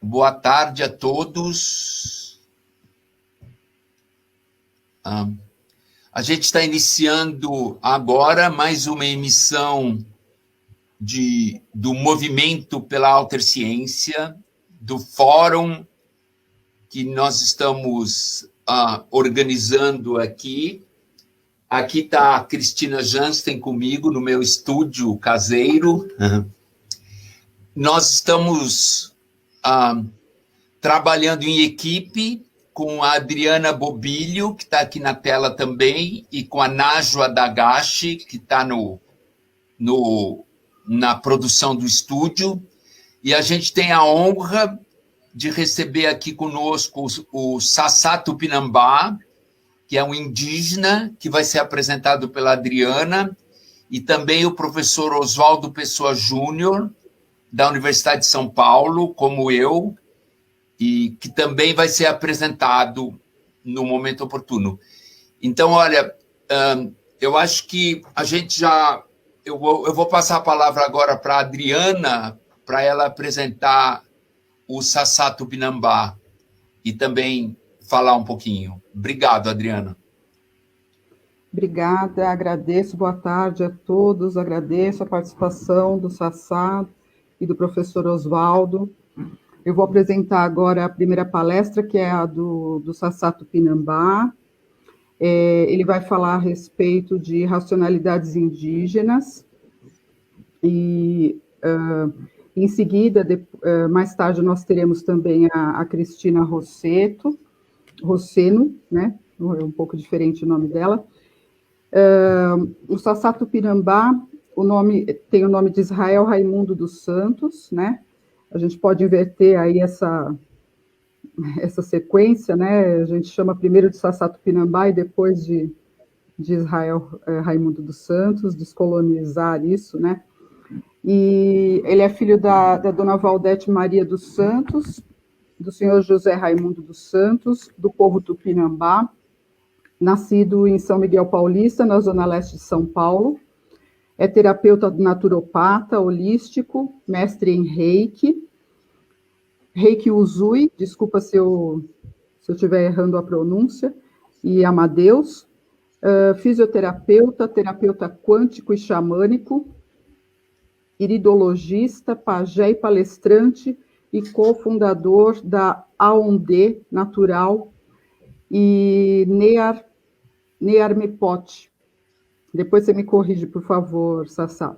Boa tarde a todos. A gente está iniciando agora mais uma emissão do Movimento pela Alterciência, do fórum que nós estamos organizando aqui. Aqui está a Cristina Jansten comigo, no meu estúdio caseiro. Nós estamos trabalhando em equipe com a Adriana Bobilho, que está aqui na tela também, e com a Najwa Dagashi, que está na produção do estúdio. E a gente tem a honra de receber aqui conosco o Sassá Tupinambá, que é um indígena, que vai ser apresentado pela Adriana, e também o professor Oswaldo Pessoa Júnior, da Universidade de São Paulo, como eu, e que também vai ser apresentado no momento oportuno. Então, olha, eu acho que a gente já... Eu vou passar a palavra agora para a Adriana, para ela apresentar o Sassá Tupinambá e também falar um pouquinho. Obrigado, Adriana. Obrigada, agradeço, boa tarde a todos, agradeço a participação do Sassá e do professor Oswaldo. Eu vou apresentar agora a primeira palestra, que é a do Sassá Tupinambá. Ele vai falar a respeito de racionalidades indígenas, e em seguida, mais tarde, nós teremos também a Cristina Rosseno, né? É um pouco diferente o nome dela. O Sassá Tupinambá, tem o nome de Israel Raimundo dos Santos, né? A gente pode inverter aí essa sequência, né? A gente chama primeiro de Sassá Tupinambá e depois de Israel Raimundo dos Santos, descolonizar isso, né? E ele é filho da dona Valdete Maria dos Santos, do senhor José Raimundo dos Santos, do povo Tupinambá, nascido em São Miguel Paulista, na zona leste de São Paulo. É terapeuta naturopata, holístico, mestre em Reiki Usui, desculpa se eu estiver errando a pronúncia, e Amadeus, fisioterapeuta, terapeuta quântico e xamânico, iridologista, pajé e palestrante, e cofundador da Aondê Natural e Nearmepot. Depois você me corrige, por favor, Sassá.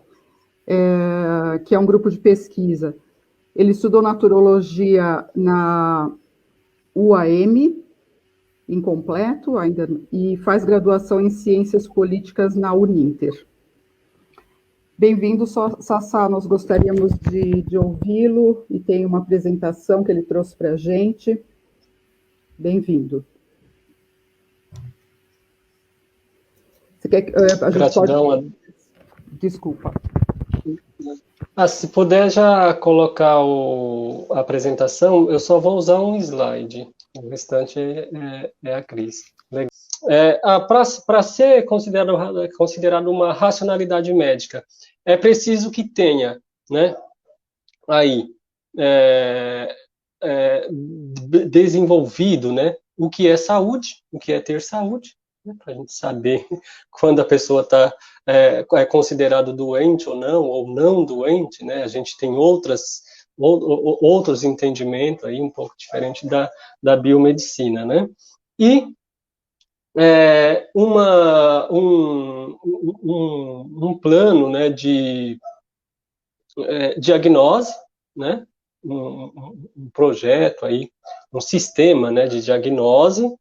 Que é um grupo de pesquisa. Ele estudou naturologia na UAM, incompleto ainda, e faz graduação em ciências políticas na Uninter. Bem-vindo, Sassá, nós gostaríamos de ouvi-lo, e tem uma apresentação que ele trouxe para a gente. Bem-vindo. Você quer, a gente Gratidão. pode... Desculpa. Se puder já colocar a apresentação, eu só vou usar um slide, o restante é a Cris. Para ser considerado uma racionalidade médica, é preciso que tenha, né, aí, desenvolvido, né, o que é saúde, o que é ter saúde, né, para a gente saber quando a pessoa é considerado doente ou não doente, né, a gente tem outros entendimentos aí, um pouco diferente da biomedicina, né, e um plano, né, de diagnose, né, um projeto aí, um sistema, né, de diagnose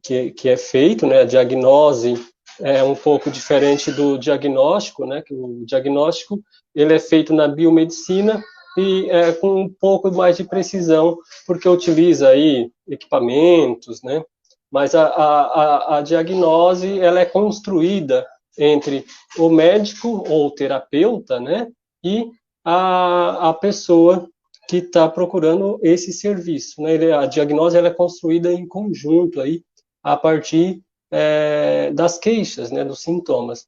que é feito, né, a diagnose é um pouco diferente do diagnóstico, né, que o diagnóstico ele é feito na biomedicina e com um pouco mais de precisão, porque utiliza aí equipamentos, né, mas a diagnose ela é construída entre o médico ou o terapeuta, né, e a pessoa que está procurando esse serviço, né? A diagnose ela é construída em conjunto aí, a partir das queixas, né, dos sintomas.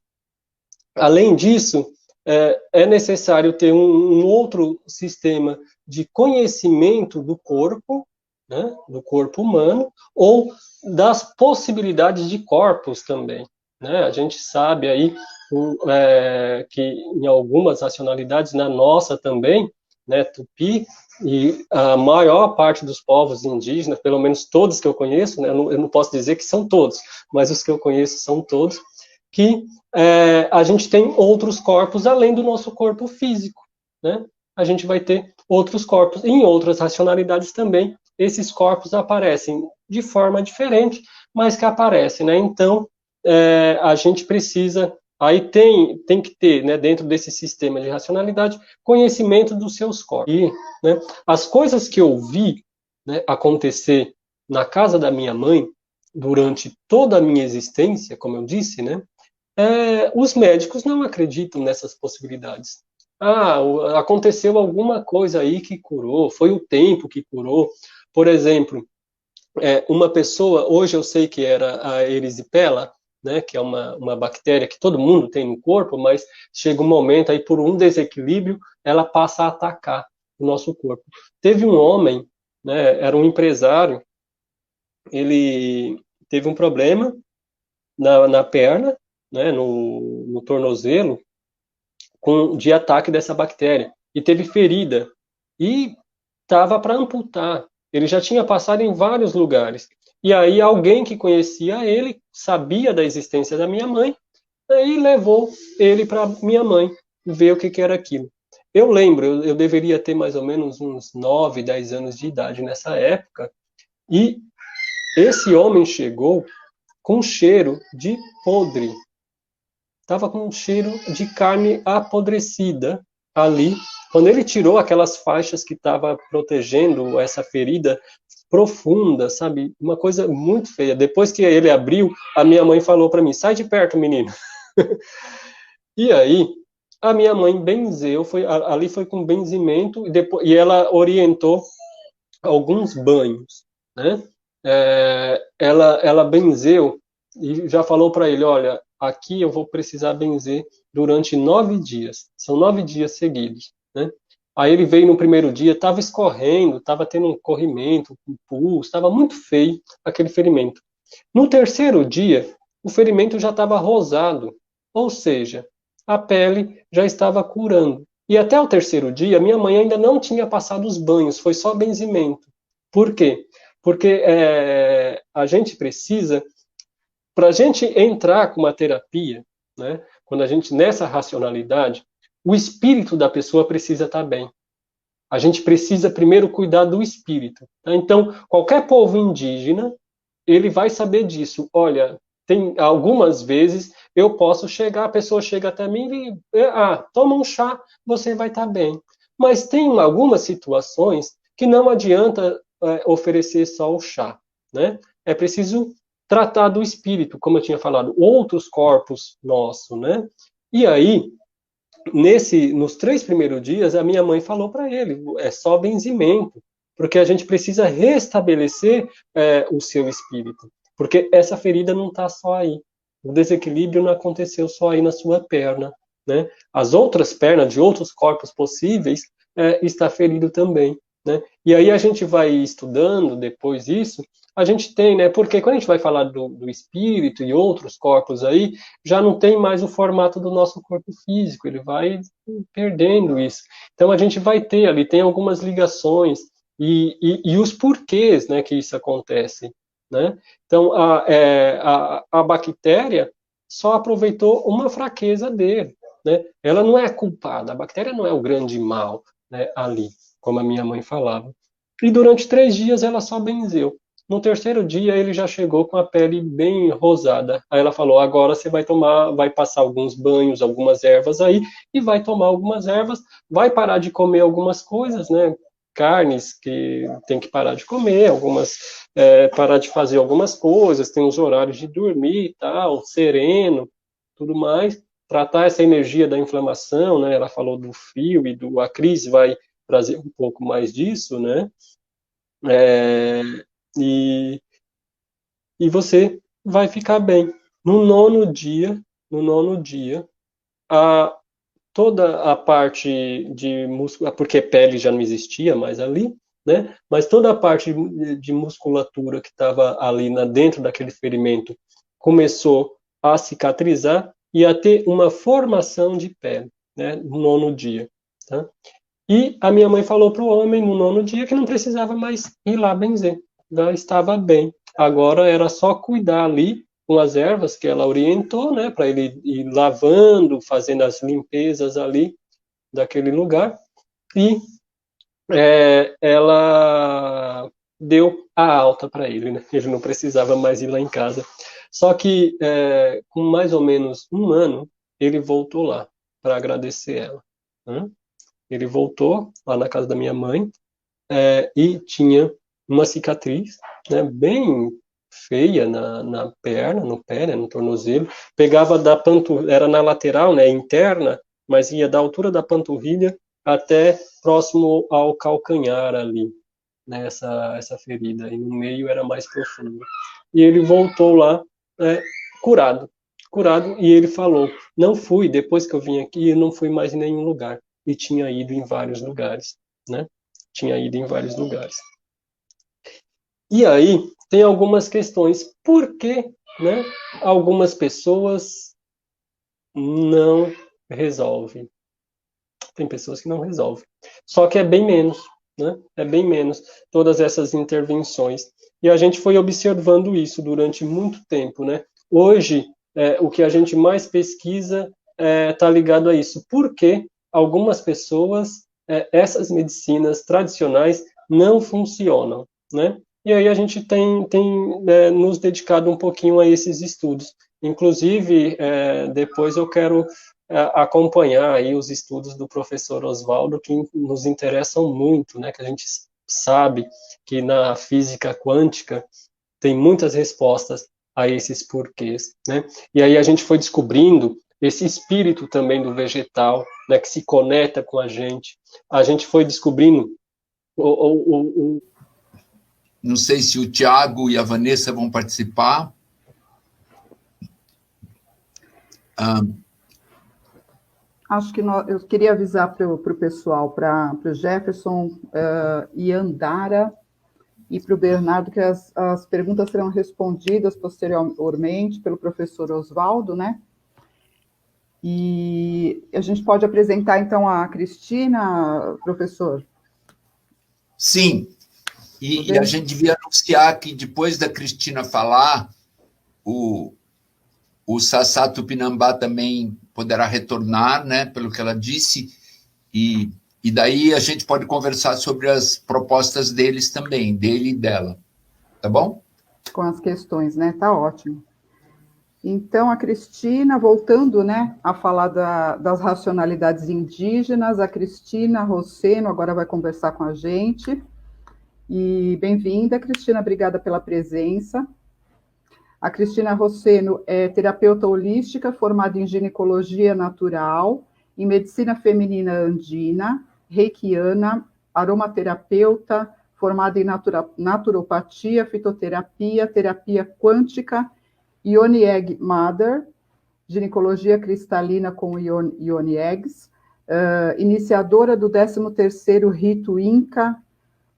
Além disso, é necessário ter um outro sistema de conhecimento do corpo, né, do corpo humano, ou das possibilidades de corpos também. Né? A gente sabe aí que em algumas racionalidades, na nossa também, né, Tupi, e a maior parte dos povos indígenas, pelo menos todos que eu conheço, né, eu não posso dizer que são todos, mas os que eu conheço são todos, que a gente tem outros corpos além do nosso corpo físico, né? A gente vai ter outros corpos. Em outras racionalidades também, esses corpos aparecem de forma diferente, mas que aparecem, né? Então, a gente precisa, aí tem que ter, né, dentro desse sistema de racionalidade, conhecimento dos seus corpos. E, né, as coisas que eu vi, né, acontecer na casa da minha mãe, durante toda a minha existência, como eu disse, né, os médicos não acreditam nessas possibilidades. Aconteceu alguma coisa aí que curou, foi o tempo que curou. Por exemplo, uma pessoa, hoje eu sei que era a erisipela, né, que é uma bactéria que todo mundo tem no corpo, mas chega um momento aí, por um desequilíbrio, ela passa a atacar o nosso corpo. Teve um homem, né, era um empresário, ele teve um problema na perna, né, no tornozelo, de ataque dessa bactéria. E teve ferida. E estava para amputar. Ele já tinha passado em vários lugares. E aí alguém que conhecia ele, sabia da existência da minha mãe, aí levou ele para minha mãe ver o que era aquilo. Eu lembro, eu deveria ter mais ou menos uns 9, 10 anos de idade nessa época, e esse homem chegou com cheiro de podre. Estava com um cheiro de carne apodrecida ali. Quando ele tirou aquelas faixas que estava protegendo essa ferida profunda, sabe? Uma coisa muito feia. Depois que ele abriu, a minha mãe falou para mim: sai de perto, menino. E aí, a minha mãe benzeu, ali foi com benzimento, e ela orientou alguns banhos, né? Ela benzeu e já falou para ele: olha, aqui eu vou precisar benzer durante 9 dias. São 9 dias seguidos, né? Aí ele veio no primeiro dia, estava escorrendo, estava tendo um corrimento, um pulso, estava muito feio aquele ferimento. No terceiro dia, o ferimento já estava rosado, ou seja, a pele já estava curando. E até o terceiro dia, minha mãe ainda não tinha passado os banhos, foi só benzimento. Por quê? Porque a gente precisa, para a gente entrar com uma terapia, né, quando a gente, nessa racionalidade, o espírito da pessoa precisa estar bem. A gente precisa primeiro cuidar do espírito. Tá? Então, qualquer povo indígena, ele vai saber disso. Olha, tem algumas vezes eu posso chegar, a pessoa chega até mim e toma um chá, você vai estar bem. Mas tem algumas situações que não adianta oferecer só o chá, né? É preciso tratar do espírito, como eu tinha falado, outros corpos nossos, né? E aí, nos 3 primeiros dias, a minha mãe falou para ele, é só benzimento, porque a gente precisa restabelecer o seu espírito, porque essa ferida não está só aí, o desequilíbrio não aconteceu só aí na sua perna, né? As outras pernas de outros corpos possíveis está ferido também, né? E aí a gente vai estudando depois isso, a gente tem, né? Porque quando a gente vai falar do espírito e outros corpos aí, já não tem mais o formato do nosso corpo físico, ele vai perdendo isso. Então a gente vai ter ali, tem algumas ligações e os porquês, né, que isso acontece, né? Então a bactéria só aproveitou uma fraqueza dele, né? Ela não é culpada, a bactéria não é o grande mal, né, ali, como a minha mãe falava. E durante 3 dias ela só benzeu. No terceiro dia ele já chegou com a pele bem rosada. Aí ela falou: agora você vai passar alguns banhos, algumas ervas aí, e vai tomar algumas ervas, vai parar de comer algumas coisas, né? Carnes que tem que parar de comer, parar de fazer algumas coisas, tem os horários de dormir e tal, sereno, tudo mais. Tratar essa energia da inflamação, né? Ela falou do frio a Cris vai trazer um pouco mais disso, né? É, e, e você vai ficar bem. No nono dia, a toda a parte de músculo, porque pele já não existia mais ali, né? Mas toda a parte de musculatura que estava ali dentro daquele ferimento começou a cicatrizar e a ter uma formação de pele, né? No 9º dia, tá? E a minha mãe falou para o homem no 9º dia que não precisava mais ir lá benzer, já estava bem. Agora era só cuidar ali com as ervas que ela orientou, né, para ele ir lavando, fazendo as limpezas ali daquele lugar. E ela deu a alta para ele, né? Ele não precisava mais ir lá em casa. Só que com mais ou menos 1 ano, ele voltou lá para agradecer ela, né? Ele voltou lá na casa da minha mãe e tinha uma cicatriz, né, bem feia na perna, no pé, né, no tornozelo. Pegava da panturrilha, era na lateral, né, interna, mas ia da altura da panturrilha até próximo ao calcanhar ali, né, essa ferida. E no meio era mais profundo. E ele voltou lá curado, curado, e ele falou: não fui, depois que eu vim aqui, eu não fui mais em nenhum lugar. E tinha ido em vários lugares, né? Tinha ido em vários lugares. E aí, tem algumas questões. Por que, né, algumas pessoas não resolvem? Tem pessoas que não resolvem. Só que é bem menos, né? É bem menos todas essas intervenções. E a gente foi observando isso durante muito tempo, né? Hoje, o que a gente mais pesquisa está ligado a isso. Por que algumas pessoas, essas medicinas tradicionais, não funcionam, né? E aí a gente tem nos dedicado um pouquinho a esses estudos. Inclusive, depois eu quero acompanhar aí os estudos do professor Oswaldo, que nos interessam muito, né? Que a gente sabe que na física quântica tem muitas respostas a esses porquês, né? E aí a gente foi descobrindo esse espírito também do vegetal, né, que se conecta com a gente. A gente foi descobrindo Não sei se o Tiago e a Vanessa vão participar. Acho que eu queria avisar para o pessoal, para o Jefferson e Andara, e para o Bernardo, que as perguntas serão respondidas posteriormente pelo professor Oswaldo, né? E a gente pode apresentar, então, a Cristina, professor? Sim, e a gente devia anunciar que depois da Cristina falar, o Sassá Tupinambá também poderá retornar, né, pelo que ela disse, e daí a gente pode conversar sobre as propostas deles também, dele e dela, tá bom? Com as questões, né? Tá ótimo. Então, a Cristina, voltando, né, a falar das racionalidades indígenas, a Cristina Rosseno agora vai conversar com a gente. E bem-vinda, Cristina, obrigada pela presença. A Cristina Rosseno é terapeuta holística, formada em ginecologia natural, em medicina feminina andina, reikiana, aromaterapeuta, formada em naturopatia, fitoterapia, terapia quântica, Ioni Egg Mother, ginecologia cristalina com Ioni Eggs, iniciadora do 13º rito Inca,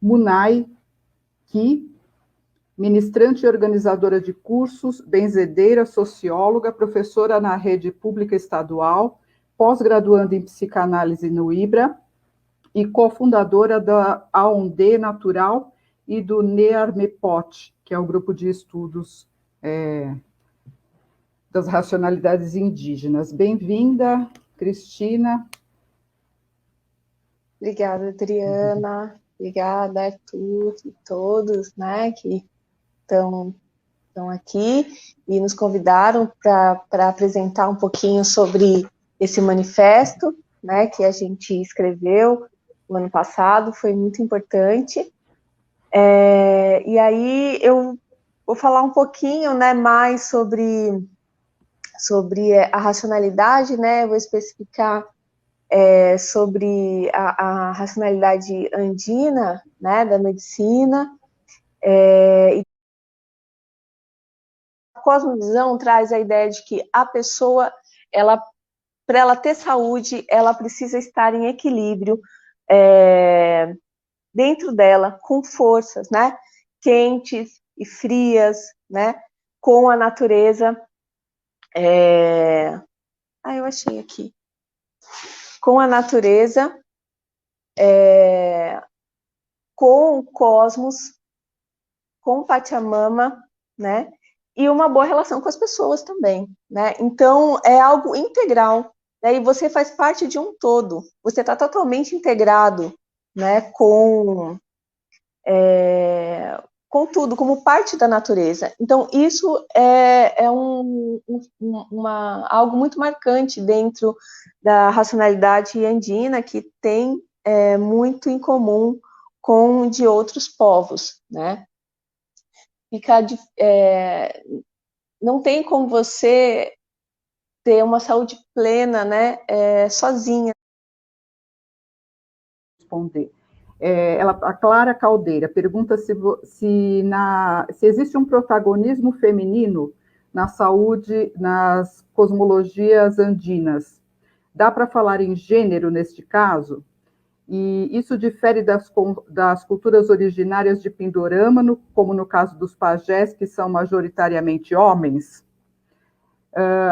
Munai Ki, ministrante e organizadora de cursos, benzedeira, socióloga, professora na rede pública estadual, pós-graduanda em psicanálise no IBRA e cofundadora da AOND Natural e do NEARMEPOT, que é o grupo de estudos das racionalidades indígenas. Bem-vinda, Cristina. Obrigada, Adriana. Obrigada, Arthur e todos, né, que estão aqui e nos convidaram para apresentar um pouquinho sobre esse manifesto, né, que a gente escreveu no ano passado, foi muito importante. E aí eu vou falar um pouquinho, né, mais sobre a racionalidade, né, vou especificar sobre a racionalidade andina, né, da medicina, e a cosmovisão traz a ideia de que a pessoa, ela para ela ter saúde, ela precisa estar em equilíbrio dentro dela, com forças, né? Quentes e frias, né? Com a natureza. Eu achei aqui. Com a natureza, com o cosmos, com Pachamama, né? E uma boa relação com as pessoas também, né? Então, é algo integral, né? E você faz parte de um todo. Você está totalmente integrado, né? Com tudo, como parte da natureza. Então, isso é algo muito marcante dentro da racionalidade andina, que tem muito em comum com de outros povos, né? Não tem como você ter uma saúde plena, né, sozinha. Responder. A Clara Caldeira pergunta se existe um protagonismo feminino na saúde, nas cosmologias andinas. Dá para falar em gênero neste caso? E isso difere das culturas originárias de Pindorama, como no caso dos pajés, que são majoritariamente homens?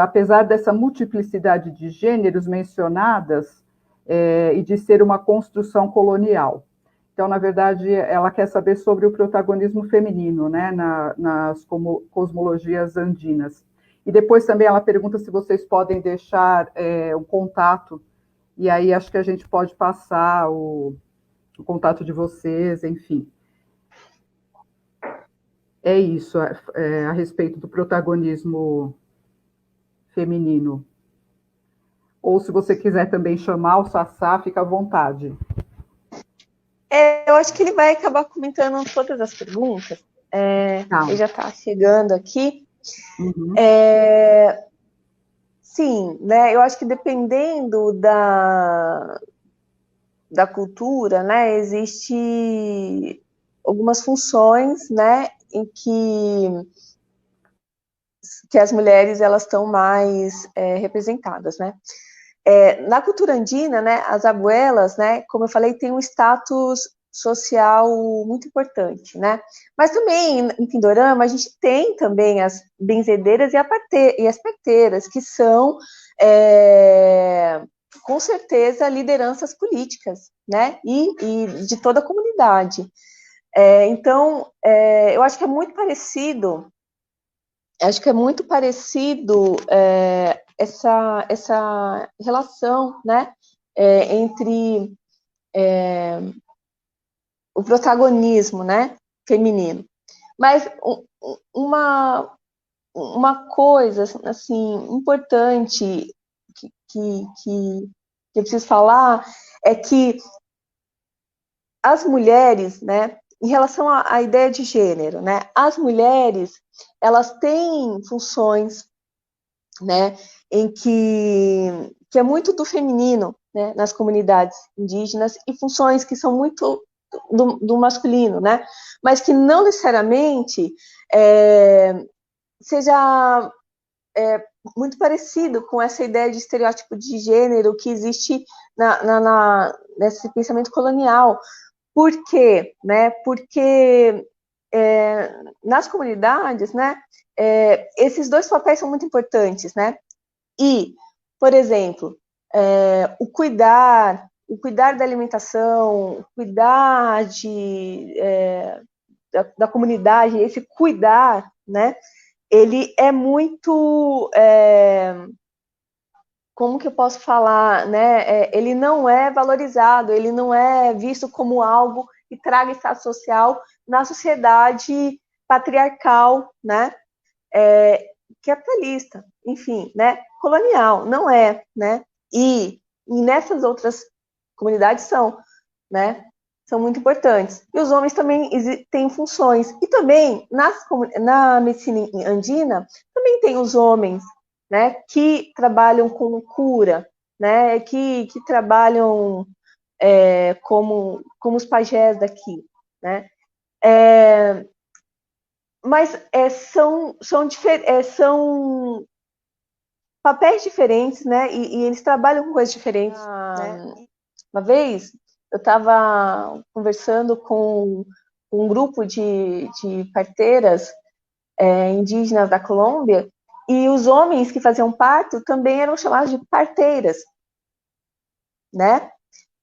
Apesar dessa multiplicidade de gêneros mencionadas, e de ser uma construção colonial. Então, na verdade, ela quer saber sobre o protagonismo feminino, né, nas cosmologias andinas. E depois também ela pergunta se vocês podem deixar um contato, e aí acho que a gente pode passar o contato de vocês, enfim. É isso, a respeito do protagonismo feminino. Ou se você quiser também chamar o Sassá, fica à vontade. Eu acho que ele vai acabar comentando todas as perguntas. Ele já está chegando aqui. Uhum. Sim, né? Eu acho que dependendo da cultura, né, existe algumas funções, né, em que as mulheres elas estão mais representadas, né? Na cultura andina, né, as abuelas, né, como eu falei, têm um status social muito importante, né? Mas também em Pindorama a gente tem também as benzedeiras e as parteiras, que são com certeza lideranças políticas, né? E de toda a comunidade. Então, eu acho que é muito parecido. Acho que é muito parecido essa relação, né, entre o protagonismo, né, feminino. Mas uma coisa assim importante que eu preciso falar é que as mulheres, né, em relação à ideia de gênero, né, as mulheres elas têm funções, né, em que é muito do feminino, né, nas comunidades indígenas, e funções que são muito do masculino, né, mas que não necessariamente seja muito parecido com essa ideia de estereótipo de gênero que existe nesse pensamento colonial. Por quê? Né? Porque nas comunidades, né, esses dois papéis são muito importantes, né? E, por exemplo, o cuidar da alimentação, o cuidar da comunidade, esse cuidar, né? Ele é muito, como que eu posso falar, né? Ele não é valorizado, ele não é visto como algo que traga status social na sociedade patriarcal, né? Capitalista, enfim, né? Colonial, não é, né? E nessas outras comunidades são, né? São muito importantes. E os homens também têm funções. E também, na medicina andina, também tem os homens, né, que trabalham com cura, né, que trabalham como os pajés daqui, né. Mas são papéis diferentes, né? E eles trabalham com coisas diferentes, né? Uma vez eu estava conversando com um grupo de parteiras indígenas da Colômbia, e os homens que faziam parto também eram chamados de parteiras, né?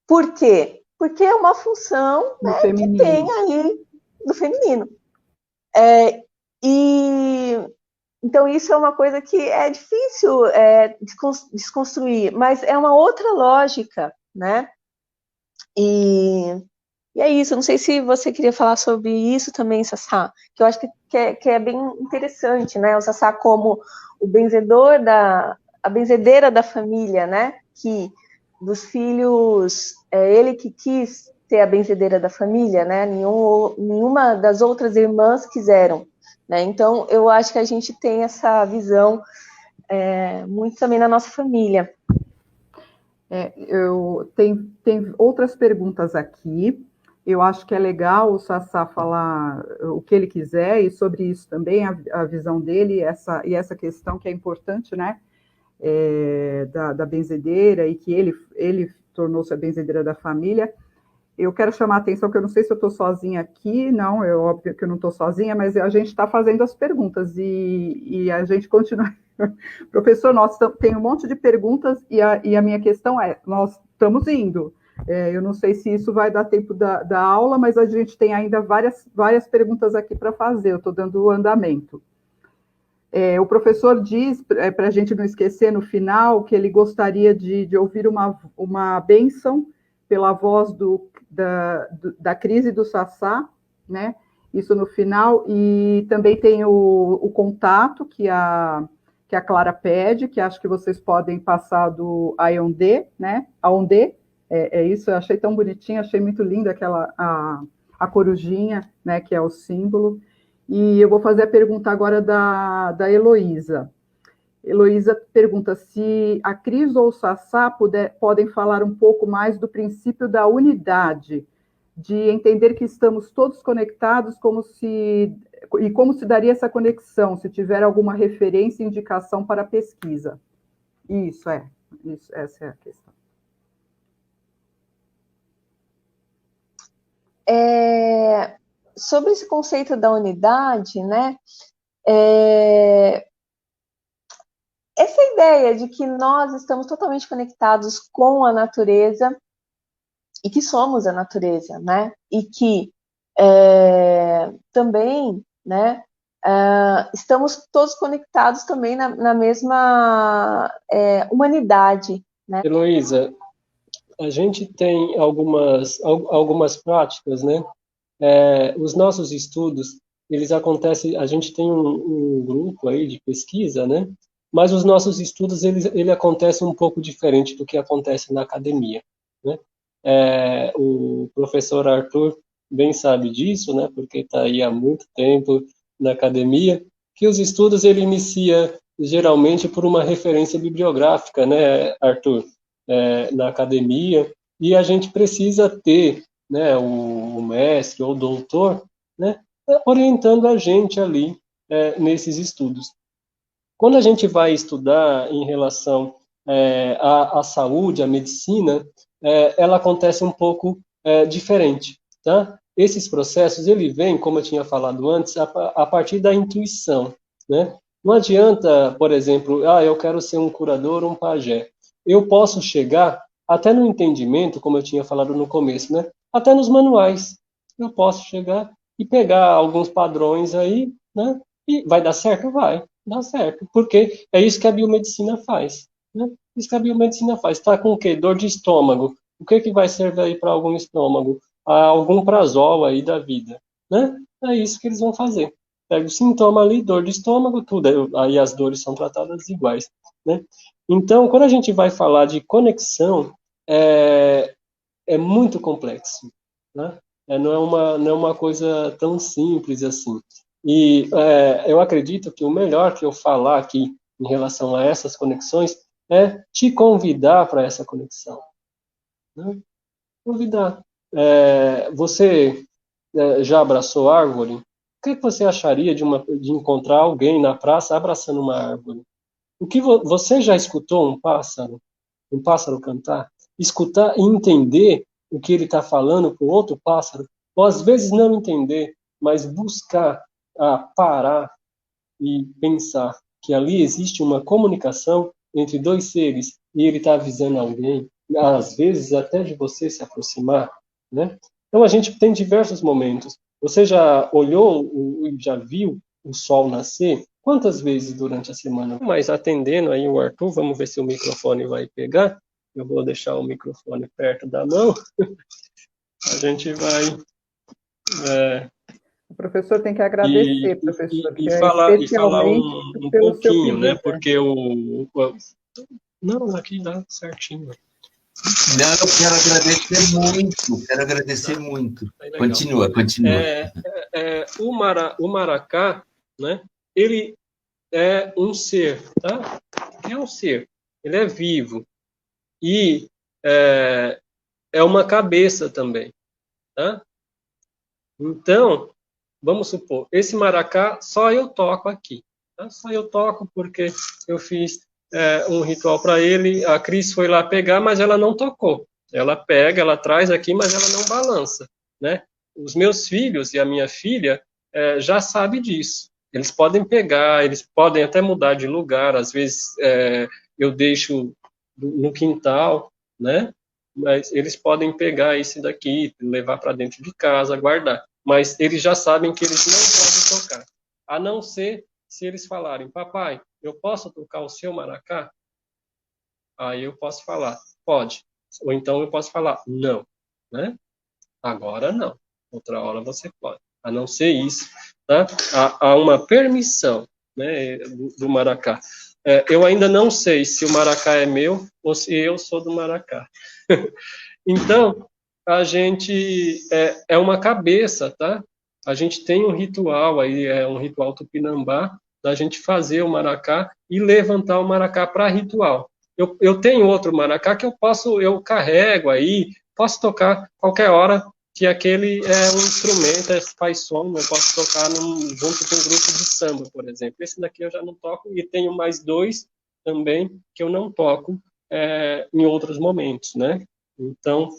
Por quê? Porque é uma função, né, que tem aí do feminino. E então isso é uma coisa que é difícil desconstruir, mas é uma outra lógica, né? E é isso. Eu não sei se você queria falar sobre isso também, Sassá, que eu acho que é bem interessante, né? O Sassá como o benzedor a benzedeira da família, né? Que dos filhos, ele que quis ser a benzedeira da família, né? Nenhuma das outras irmãs quiseram, né? Então, eu acho que a gente tem essa visão muito também na nossa família. Tem outras perguntas aqui. Eu acho que é legal o Sassá falar o que ele quiser, e sobre isso também, a visão dele, e essa questão que é importante, né? Da benzedeira, e que ele tornou-se a benzedeira da família. Eu quero chamar a atenção que eu não sei se eu estou sozinha aqui, não, é óbvio que eu não estou sozinha, mas a gente está fazendo as perguntas, e a gente continua. Professor, nós tem um monte de perguntas, e a minha questão é, nós estamos indo. Eu não sei se isso vai dar tempo da aula, mas a gente tem ainda várias perguntas aqui para fazer, eu estou dando o andamento. O professor diz, para a gente não esquecer no final, que ele gostaria de ouvir uma bênção pela voz da crise do Sassá, né? Isso no final, e também tem o contato que a Clara pede, que acho que vocês podem passar do Aondê, né? Aondê, isso, eu achei tão bonitinho, achei muito linda a corujinha, né? Que é o símbolo. E eu vou fazer a pergunta agora da Heloísa. Heloísa pergunta se a Cris ou o Sassá podem falar um pouco mais do princípio da unidade, de entender que estamos todos conectados, como se daria essa conexão, se tiver alguma referência e indicação para a pesquisa. Essa é a questão. Sobre esse conceito da unidade, né? Essa ideia de que nós estamos totalmente conectados com a natureza e que somos a natureza, né? E que também, né? Estamos todos conectados também na mesma humanidade, né? Heloísa, a gente tem algumas práticas, né? Os nossos estudos, eles acontecem, a gente tem um grupo aí de pesquisa, né? Mas os nossos estudos, ele acontece um pouco diferente do que acontece na academia, né? O professor Arthur bem sabe disso, né? Porque está aí há muito tempo na academia, que os estudos ele inicia geralmente por uma referência bibliográfica, né, Arthur? Na academia, e a gente precisa ter, né, o mestre ou o doutor, né, orientando a gente ali nesses estudos. Quando a gente vai estudar em relação à saúde, à medicina, ela acontece um pouco diferente, tá? Esses processos, ele vem, como eu tinha falado antes, a partir da intuição, né? Não adianta, por exemplo, eu quero ser um curador, um pajé. Eu posso chegar até no entendimento, como eu tinha falado no começo, né? Até nos manuais. Eu posso chegar e pegar alguns padrões aí, né? E vai dar certo? Vai, dá certo. Porque é isso que a biomedicina faz, né? Isso que a biomedicina faz. Está com o quê? Dor de estômago. O que vai servir aí para algum estômago? Algum prazol aí da vida, né? É isso que eles vão fazer. Pega o sintoma ali, dor de estômago, tudo. Aí as dores são tratadas iguais, né? Então, quando a gente vai falar de conexão, é muito complexo, né? Não é uma coisa tão simples assim. E eu acredito que o melhor que eu falar aqui em relação a essas conexões é te convidar para essa conexão, né? Convidar. Você já abraçou árvore? O que você acharia de encontrar alguém na praça abraçando uma árvore? O que você já escutou um pássaro cantar? Escutar e entender o que ele está falando para o outro pássaro? Ou às vezes não entender, mas buscar parar e pensar que ali existe uma comunicação entre dois seres e ele está avisando alguém, às vezes até de você se aproximar, né? Então a gente tem diversos momentos. Você já olhou e já viu o sol nascer? Quantas vezes durante a semana? Mas atendendo aí o Arthur, vamos ver se o microfone vai pegar. Eu vou deixar o microfone perto da mão. A gente vai... O professor tem que agradecer, professor, e falar especialmente um pelo seu pouquinho, né? pedido. Porque não, aqui dá certinho. Não, eu quero agradecer muito. Continua. O maracá, né? Ele é um ser, tá? É um ser. Ele é vivo e é uma cabeça também, tá? Então, vamos supor, esse maracá só eu toco aqui. Tá? Só eu toco porque eu fiz um ritual para ele. A Cris foi lá pegar, mas ela não tocou. Ela pega, ela traz aqui, mas ela não balança. Né? Os meus filhos e a minha filha já sabem disso. Eles podem pegar, eles podem até mudar de lugar. Às vezes eu deixo no quintal, né? Mas eles podem pegar esse daqui, levar para dentro de casa, guardar. Mas eles já sabem que eles não podem tocar. A não ser se eles falarem, papai, eu posso tocar o seu maracá? Aí eu posso falar, pode. Ou então eu posso falar, não. Né? Agora não. Outra hora você pode. A não ser isso, tá? Há uma permissão, né, do maracá. Eu ainda não sei se o maracá é meu ou se eu sou do maracá. Então, a gente é uma cabeça, tá? A gente tem um ritual aí, um ritual tupinambá, da gente fazer o maracá e levantar o maracá para ritual. Eu tenho outro maracá que eu carrego aí, posso tocar qualquer hora, que aquele é um instrumento, faz som, eu posso tocar junto com um grupo de samba, por exemplo. Esse daqui eu já não toco e tenho mais 2 também que eu não toco em outros momentos, né? Então,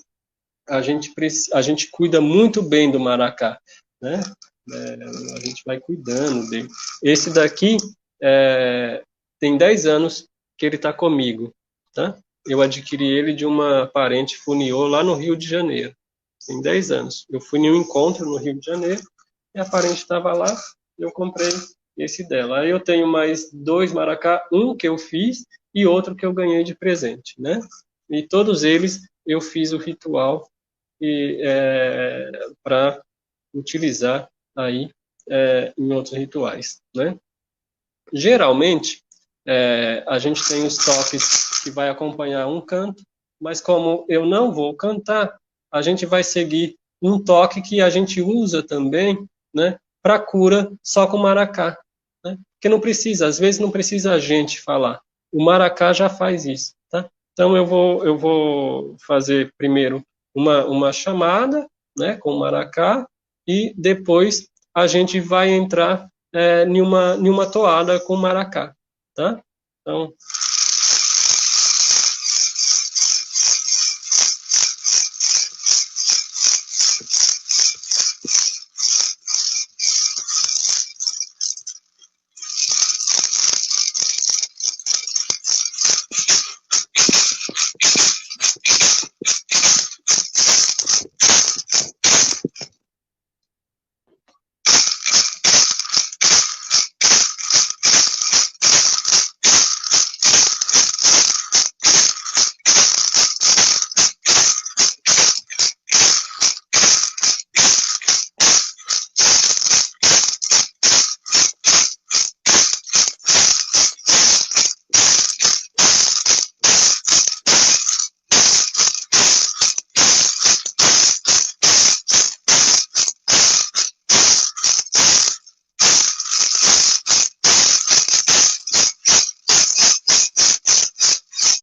a gente cuida muito bem do maracá, né? A gente vai cuidando dele. Esse daqui tem 10 anos que ele está comigo, tá? Eu adquiri ele de uma parente funiô lá no Rio de Janeiro. Tem 10 anos. Eu fui em um encontro no Rio de Janeiro e a parente estava lá e eu comprei esse dela. Aí eu tenho mais 2 maracá, um que eu fiz e outro que eu ganhei de presente, né? E todos eles eu fiz o ritual para utilizar aí em outros rituais, né? Geralmente, a gente tem os toques que vai acompanhar um canto, mas como eu não vou cantar, a gente vai seguir um toque que a gente usa também, né, para cura só com maracá, né? Porque não precisa, às vezes não precisa a gente falar. O maracá já faz isso, tá? Então eu vou fazer primeiro uma chamada, né, com o maracá e depois a gente vai entrar em uma toada com maracá, tá? Então,